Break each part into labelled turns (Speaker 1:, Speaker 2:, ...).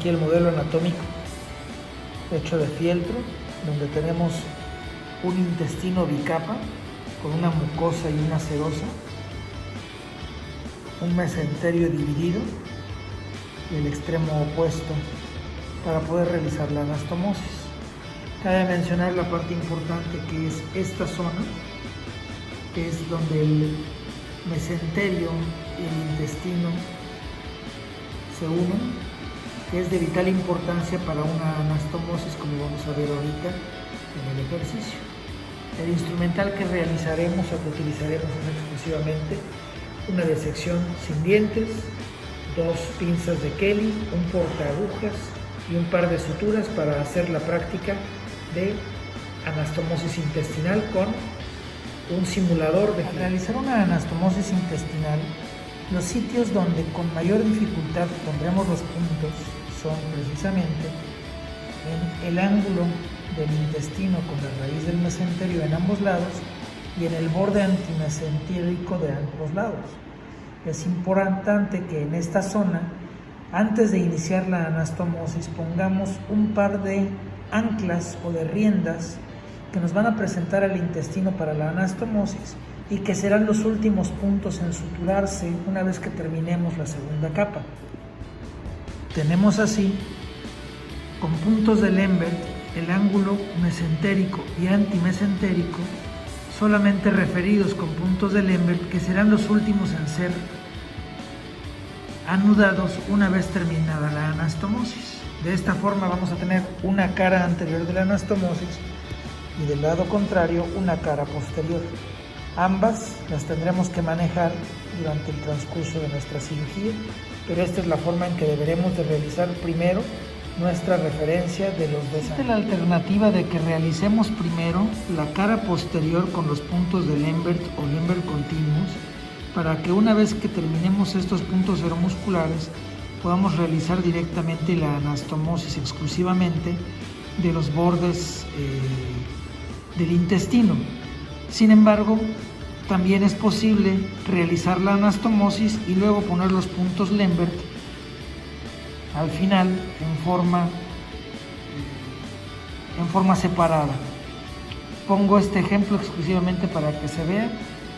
Speaker 1: aquí el modelo anatómico hecho de fieltro, donde tenemos un intestino bicapa con una mucosa y una serosa, un mesenterio dividido y el extremo opuesto para poder realizar la anastomosis. Cabe mencionar la parte importante que es esta zona, que es donde el mesenterio y el intestino se unen, que es de vital importancia para una anastomosis, como vamos a ver ahorita en el ejercicio. El instrumental que realizaremos o que utilizaremos es exclusivamente una disección sin dientes, 2 pinzas de Kelly, un portaagujas y un par de suturas para hacer la práctica de anastomosis intestinal con un simulador de realizar una anastomosis intestinal. Los sitios donde con mayor dificultad pondremos los puntos son precisamente en el ángulo del intestino con la raíz del mesenterio en ambos lados y en el borde antimesentérico de ambos lados. Es importante que en esta zona, antes de iniciar la anastomosis, pongamos un par de anclas o de riendas que nos van a presentar al intestino para la anastomosis y que serán los últimos puntos en suturarse una vez que terminemos la segunda capa. Tenemos así, con puntos de Lembert, el ángulo mesentérico y antimesentérico, solamente referidos con puntos de Lembert, que serán los últimos en ser anudados una vez terminada la anastomosis. De esta forma vamos a tener una cara anterior de la anastomosis y del lado contrario una cara posterior. Ambas las tendremos que manejar durante el transcurso de nuestra cirugía, pero esta es la forma en que deberemos de realizar primero nuestra referencia de los dos. Esta es la alternativa de que realicemos primero la cara posterior con los puntos de Lembert o Lembert continuos, para que una vez que terminemos estos puntos seromusculares podamos realizar directamente la anastomosis exclusivamente de los bordes del intestino. Sin embargo, también es posible realizar la anastomosis y luego poner los puntos Lembert al final en forma separada. Pongo este ejemplo exclusivamente para que se vea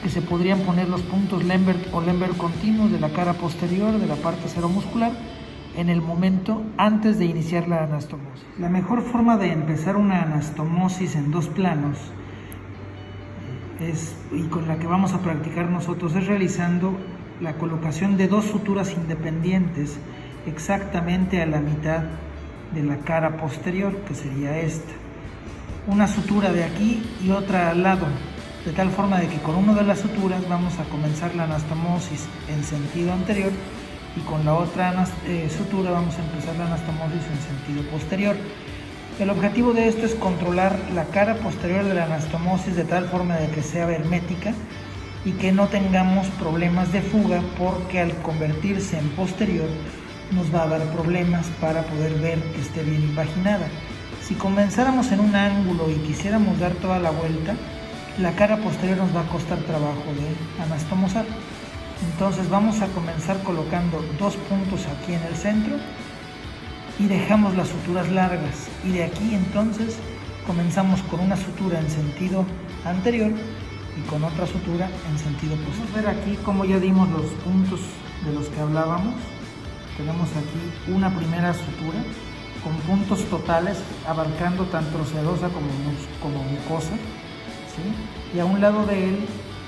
Speaker 1: que se podrían poner los puntos Lembert o Lembert continuos de la cara posterior de la parte seromuscular en el momento antes de iniciar la anastomosis. La mejor forma de empezar una anastomosis en 2 planos y con la que vamos a practicar nosotros es realizando la colocación de 2 suturas independientes exactamente a la mitad de la cara posterior, que sería esta. Una sutura de aquí y otra al lado, de tal forma de que con una de las suturas vamos a comenzar la anastomosis en sentido anterior y con la otra sutura vamos a empezar la anastomosis en sentido posterior. El objetivo de esto es controlar la cara posterior de la anastomosis de tal forma de que sea hermética y que no tengamos problemas de fuga, porque al convertirse en posterior nos va a dar problemas para poder ver que esté bien invaginada. Si comenzáramos en un ángulo y quisiéramos dar toda la vuelta, la cara posterior nos va a costar trabajo de anastomosar. Entonces vamos a comenzar colocando 2 puntos aquí en el centro y dejamos las suturas largas, y de aquí entonces comenzamos con una sutura en sentido anterior y con otra sutura en sentido posterior. Vamos a ver aquí cómo ya dimos los puntos de los que hablábamos. Tenemos aquí una primera sutura con puntos totales abarcando tanto serosa como mucosa, ¿sí? Y a un lado de él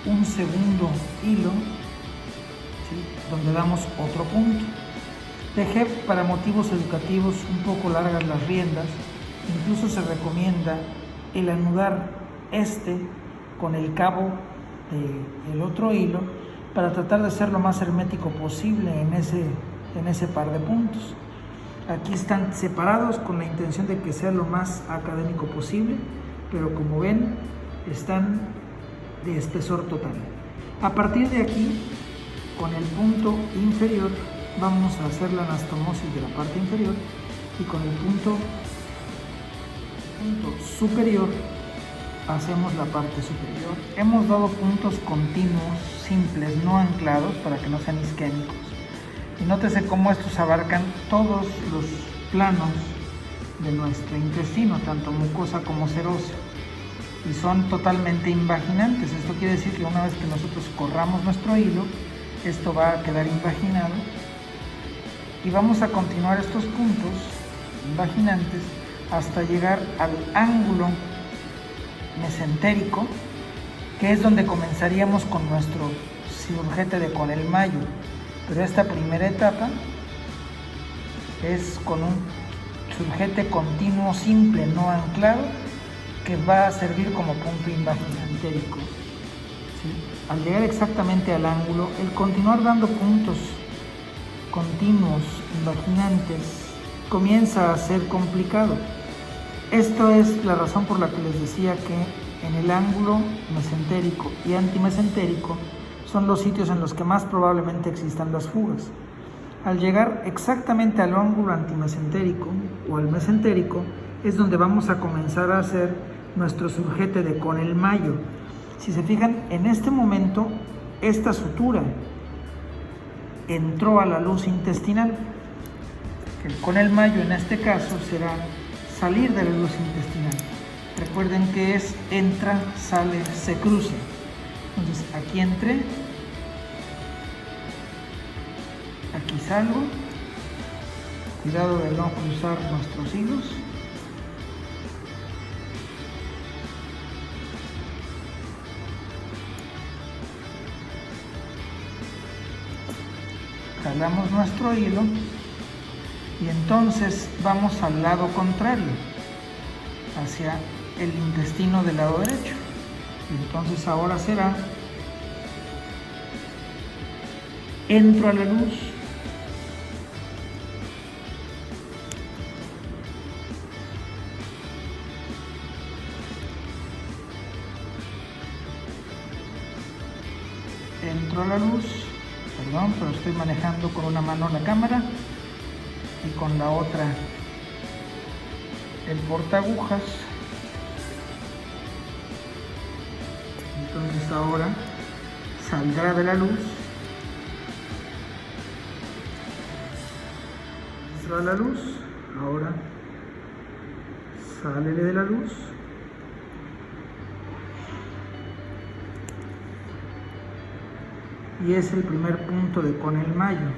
Speaker 1: un segundo hilo, ¿sí?, donde damos otro punto. Dejé para motivos educativos un poco largas las riendas. Incluso se recomienda el anudar con el cabo del otro hilo para tratar de ser lo más hermético posible en ese par de puntos. Aquí están separados con la intención de que sea lo más académico posible, pero como ven están de espesor total. A partir de aquí, con el punto inferior vamos a hacer la anastomosis de la parte inferior y con el punto superior hacemos la parte superior. Hemos dado puntos continuos, simples, no anclados, para que no sean isquémicos. Y nótese cómo estos abarcan todos planos de nuestro intestino, tanto mucosa como serosa, y son totalmente invaginantes. Esto quiere decir que una vez que nosotros corramos nuestro hilo, esto va a quedar invaginado y vamos a continuar estos puntos invaginantes hasta llegar al ángulo mesentérico, que es donde comenzaríamos con nuestro surgete de conel-mayo. Pero esta primera etapa es con un surgete continuo simple, no anclado, que va a servir como punto invaginantérico. ¿Sí? Al llegar exactamente al ángulo, el continuar dando puntos continuos invaginantes comienza a ser complicado. Esto es la razón por la que les decía que en el ángulo mesentérico y antimesentérico son los sitios en los que más probablemente existan las fugas. Al llegar exactamente al ángulo antimesentérico o al mesentérico es donde vamos a comenzar a hacer nuestro surgete de conel-mayo. Si se fijan, en este momento esta sutura entró a la luz intestinal. El conel-mayo en este caso será salir de la luz intestinal. Recuerden que es entra, sale, se cruza. Entonces aquí entré, aquí salgo. Cuidado de no cruzar nuestros hilos. Jalamos nuestro hilo y entonces vamos al lado contrario, hacia el intestino del lado derecho. Y entonces ahora será, entro a la luz, entro a la luz. Perdón, pero estoy manejando con una mano la cámara y con la otra el portaagujas. Entonces ahora saldrá de la luz, entra a la luz, ahora sale de la luz. Y es el primer punto de conel-mayo.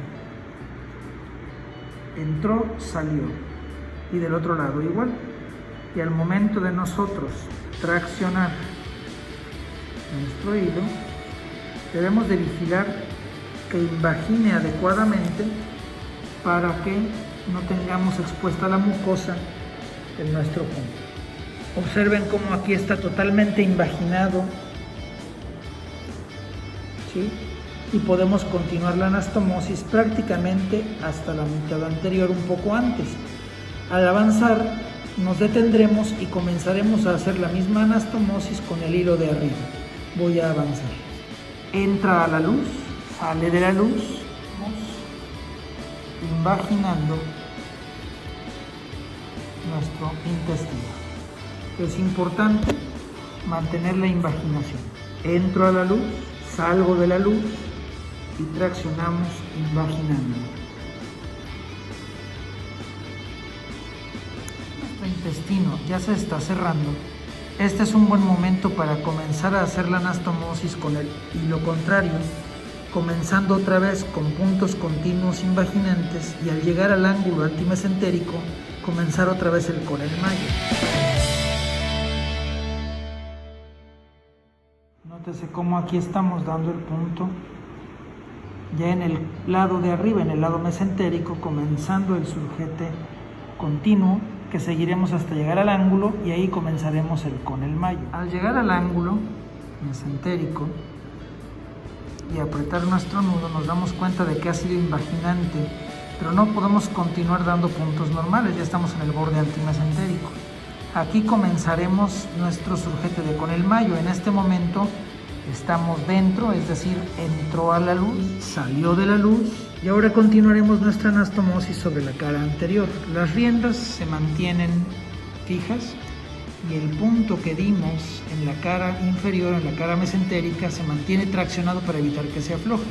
Speaker 1: Entró, salió. Y del otro lado igual. Y al momento de nosotros traccionar nuestro hilo, debemos de vigilar que invagine adecuadamente para que no tengamos expuesta la mucosa en nuestro punto. Observen cómo aquí está totalmente invaginado, ¿sí? Y podemos continuar la anastomosis prácticamente hasta la mitad anterior, un poco antes. Al avanzar nos detendremos y comenzaremos a hacer la misma anastomosis con el hilo de arriba. Voy a avanzar. Entra a la luz, sale de la luz, invaginando nuestro intestino. Es importante mantener la invaginación. Entro a la luz, salgo de la luz y traccionamos invaginando. Nuestro intestino ya se está cerrando. Este es un buen momento para comenzar a hacer la anastomosis con el hilo contrario, comenzando otra vez con puntos continuos invaginantes y al llegar al ángulo antimesentérico, comenzar otra vez el conel-mayo. Nótese cómo aquí estamos dando el punto ya en el lado de arriba, en el lado mesentérico, comenzando el surgete continuo que seguiremos hasta llegar al ángulo y ahí comenzaremos el conel-mayo. Al llegar al ángulo mesentérico y apretar nuestro nudo nos damos cuenta de que ha sido invaginante, pero no podemos continuar dando puntos normales, ya estamos en el borde antimesentérico. Aquí comenzaremos nuestro surgete de conel-mayo. En este momento estamos dentro, es decir, entró a la luz, salió de la luz y ahora continuaremos nuestra anastomosis sobre la cara anterior. Las riendas se mantienen fijas y el punto que dimos en la cara inferior, en la cara mesentérica, se mantiene traccionado para evitar que se afloje.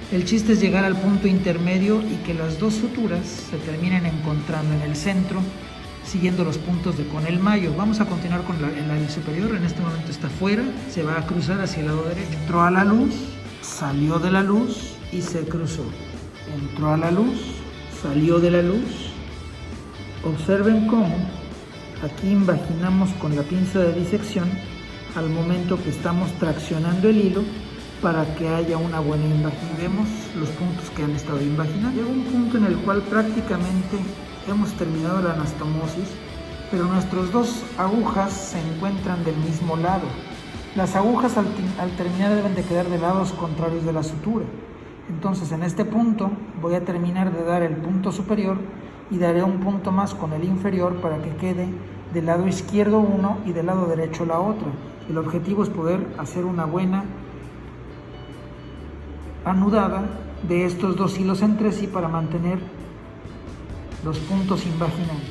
Speaker 1: El chiste es llegar al punto intermedio y que las dos suturas se terminen encontrando en el centro, siguiendo los puntos de con el mayo. Vamos a continuar con el lábil superior. En este momento está fuera, se va a cruzar hacia el lado derecho. Entró a la luz, salió de la luz y se cruzó. Entró a la luz, salió de la luz. Observen cómo aquí invaginamos con la pinza de disección al momento que estamos traccionando el hilo para que haya una buena invaginación. Vemos los puntos que han estado invaginando. Llega un punto en el cual prácticamente hemos terminado la anastomosis, pero nuestras dos agujas se encuentran del mismo lado. Las agujas al terminar deben de quedar de lados contrarios de la sutura. Entonces en este punto voy a terminar de dar el punto superior y daré un punto más con el inferior para que quede del lado izquierdo uno y del lado derecho la otra. El objetivo es poder hacer una buena anudada de estos dos hilos entre sí para mantener los puntos invaginales.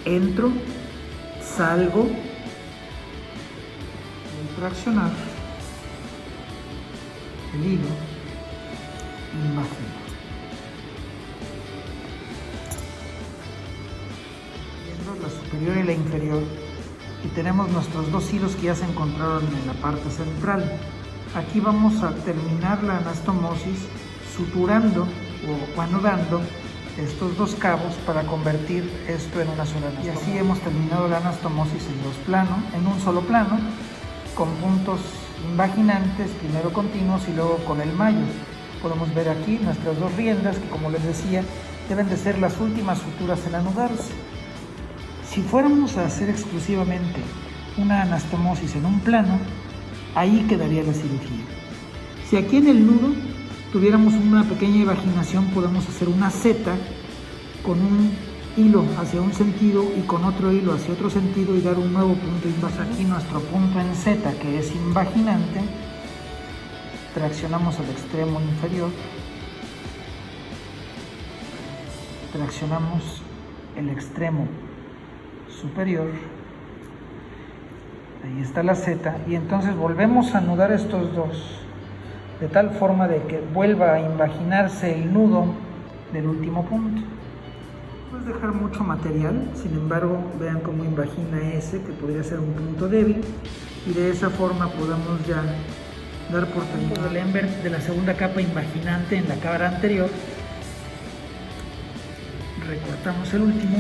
Speaker 1: Entro, salgo, voy a traccionar el hilo, invagino. La superior y la inferior, y tenemos nuestros dos hilos que ya se encontraron en la parte central. Aquí vamos a terminar la anastomosis suturando o anudando estos dos cabos para convertir esto en una sola anastomosis. Y así hemos terminado la anastomosis en un solo plano, con puntos invaginantes, primero continuos y luego con el mayo. Podemos ver aquí nuestras dos riendas que, como les decía, deben de ser las últimas suturas en anudarse. Si fuéramos a hacer exclusivamente una anastomosis en un plano, ahí quedaría la cirugía. Si aquí en el nudo tuviéramos una pequeña invaginación, podemos hacer una Z con un hilo hacia un sentido y con otro hilo hacia otro sentido y dar un nuevo punto invasor. Aquí nuestro punto en Z, que es invaginante, traccionamos al extremo inferior, traccionamos el extremo superior, ahí está la Z, y entonces volvemos a anudar estos dos de tal forma de que vuelva a invaginarse el nudo del último punto. Puedes dejar mucho material, sin embargo vean cómo invagina ese, que podría ser un punto débil, y de esa forma podemos ya dar por terminado el ember de la segunda capa invaginante en la cara anterior. Recortamos el último,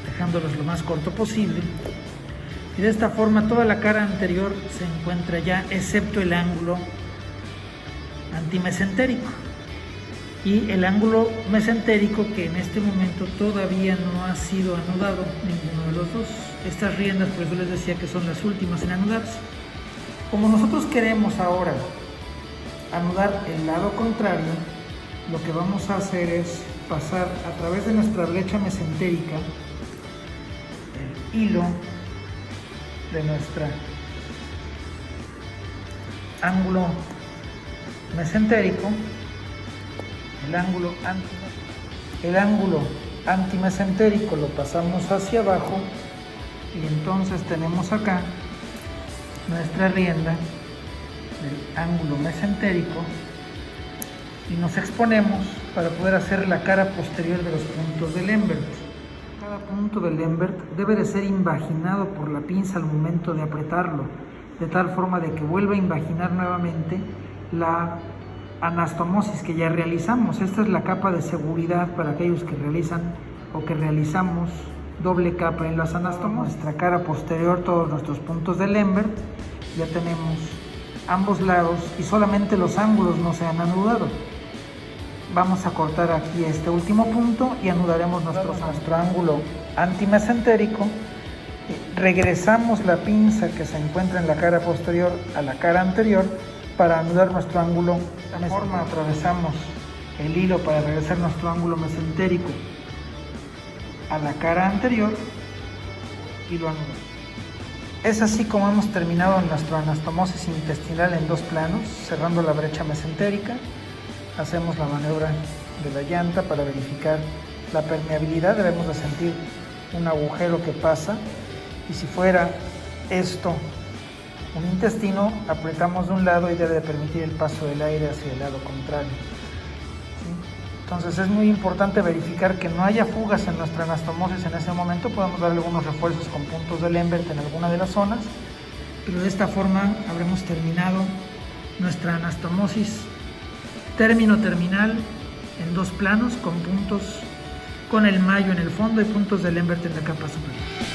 Speaker 1: dejándolos lo más corto posible, y de esta forma toda la cara anterior se encuentra ya, excepto el ángulo antimesentérico y el ángulo mesentérico, que en este momento todavía no ha sido anudado ninguno de los dos. Estas riendas, por eso les decía que son las últimas en anudarse. Como nosotros queremos ahora anudar el lado contrario, lo que vamos a hacer es pasar a través de nuestra brecha mesentérica el hilo de nuestro ángulo mesentérico, el ángulo antimesentérico lo pasamos hacia abajo, y entonces tenemos acá nuestra rienda del ángulo mesentérico y nos exponemos para poder hacer la cara posterior de los puntos del Lembert. Cada punto del Lembert debe de ser invaginado por la pinza al momento de apretarlo, de tal forma de que vuelva a invaginar nuevamente la anastomosis que ya realizamos. Esta es la capa de seguridad para aquellos que realizan o que realizamos doble capa en las anastomosis. Nuestra cara posterior, todos nuestros puntos del Lembert, ya tenemos ambos lados y solamente los ángulos no se han anudado. Vamos a cortar aquí este último punto y anudaremos nuestro ángulo antimesentérico. Regresamos la pinza que se encuentra en la cara posterior a la cara anterior para anudar nuestro ángulo. De esta forma atravesamos el hilo para regresar nuestro ángulo mesentérico a la cara anterior y lo anudamos. Es así como hemos terminado nuestra anastomosis intestinal en dos planos, cerrando la brecha mesentérica. Hacemos la maniobra de la llanta para verificar la permeabilidad. Debemos de sentir un agujero que pasa, y si fuera esto un intestino, apretamos de un lado y debe de permitir el paso del aire hacia el lado contrario. ¿Sí? Entonces es muy importante verificar que no haya fugas en nuestra anastomosis en ese momento. Podemos darle algunos refuerzos con puntos de Lembert en alguna de las zonas, pero de esta forma habremos terminado nuestra anastomosis término-terminal en 2 planos con puntos, con el mayo en el fondo y puntos de Lembert en la capa superior.